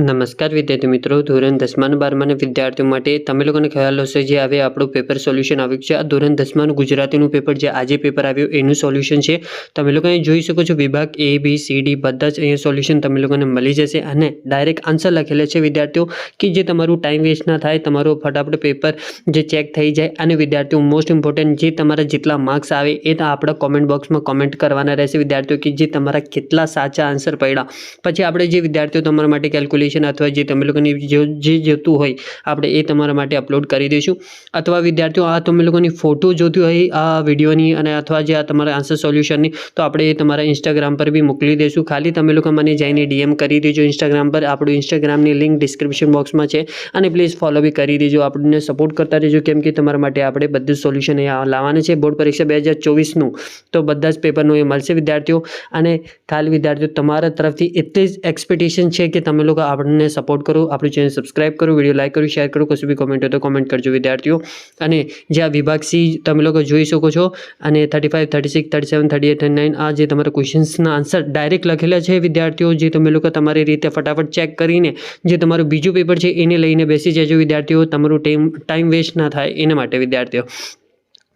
નમસ્કાર વિદ્યાર્થી મિત્રો, ધોરણ 10 અને 12 વિદ્યાર્થીઓ માટે તમે લોકોને ખ્યાલ હશે જે હવે આપણું પેપર સોલ્યુશન આવ્યું છે। આ ધોરણ 10 ગુજરાતીનું પેપર જે આજે પેપર આવ્યું એનું સોલ્યુશન છે। તમે લોકો અહીં જોઈ શકો છો વિભાગ A B C D બધા જ અહીંયા સોલ્યુશન તમે લોકોને મળી જશે અને ડાયરેક્ટ આન્સર લખેલા છે વિદ્યાર્થીઓ કે જે તમારું ટાઈમ વેસ્ટ ના થાય, તમારું ફટાફટ પેપર જે ચેક થઈ જાય। અને વિદ્યાર્થીઓ મોસ્ટ ઇમ્પોર્ટન્ટ જે તમારા જેટલા માર્ક્સ આવે એ આપણા કોમેન્ટ બોક્સમાં કોમેન્ટ કરવાના રહેશે વિદ્યાર્થીઓ કે જે તમારા કેટલા સાચા આન્સર પડ્યા। પછી આપણે જે વિદ્યાર્થીઓ તમારા માટે કેલ્ક્યુલેશન अथवा जे तमे लोकोनी जे जोतुं होय आपणे ए तमारा माटे अपलोड करी दईशुं। अथवा विद्यार्थियों आ तमे लोकोनी फोटो जोती होय आ विडियोनी अने अथवा जे आ तमारा आंसर सोल्यूशननी तो आपणे ए तमारा इंस्टाग्राम पर बी मोकली देशुं। खाली तमे लोको मने जईने डीएम करी देजो इंस्टाग्राम पर। आपणुं इंस्टाग्रामनी लिंक डिस्क्रिप्शन बॉक्समां छे अने प्लीज फॉलो बी करी देजो। आपणे सपोर्ट करता रहेजो केम के तमारा माटे आपणे बधुं सोल्यूशन अहींया लाववानुं छे। बोर्ड परीक्षा 2024 નું तो बधा ज पेपरनुं ए मळशे विद्यार्थियों। अने खाली विद्यार्थियों तमारा तरफथी एटली ज एक्सपेक्टेशन छे के तमे लोको आपणे सपोर्ट करो, आपणुं चेनल सब्सक्राइब करो, विडियो लाइक करो, शेयर करो, कशुं बी कमेंट हो तो कमेंट करजो विद्यार्थियों। अने जे आ विभाग सी तमे लोको जोई शको छो अने 35, 36, 37, 38, 39 आ जे तमारा क्वेश्चन्सना आंसर डायरेक्ट लखेला छे विद्यार्थियों। जे तमे लोको तमारी रीते फटाफट चेक करीने जे तमारुं बीजुं पेपर छे एने लईने बेसी जजो विद्यार्थियों। तमारुं टाइम वेस्ट ना थाय एना माटे विद्यार्थियों।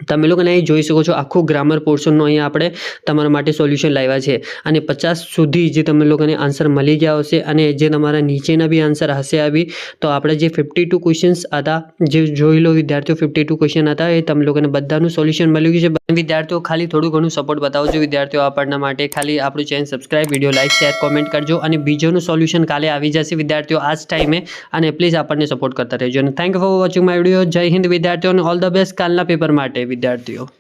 તમે લોકોને અહીં જોઈ શકો છો આખું ગ્રામર પોર્શનનો અહીંયા આપણે તમારા માટે સોલ્યુશન લાવ્યા છે અને 50 સુધી જે તમે લોકોને આન્સર મળી ગયા હશે અને જે તમારા નીચેના બી આન્સર હશે આવી તો આપણે જે 52 ક્વેશ્ચન્સ હતા જે જોઈ લો વિદ્યાર્થીઓ 52 ક્વેશ્ચન હતા એ તમે લોકોને બધાનું સોલ્યુશન મળ્યું છે। વિદ્યાર્થીઓ ખાલી થોડું ઘણું સપોર્ટ બતાવજો વિદ્યાર્થીઓ આપણના માટે। ખાલી આપણું channel subscribe, video like, share, comment કરજો અને બીજોનું સોલ્યુશન કાલે આવી જશે વિદ્યાર્થીઓ આ જ ટાઈમે અને પ્લીઝ આપણને સપોર્ટ કરતા રહેજો અને thank you for watching my video. જય હિન્દ વિદ્યાર્થીઓ અને ઓલ ધ બેસ્ટ કાલના પેપર માટે વિદ્યાર્થીઓ।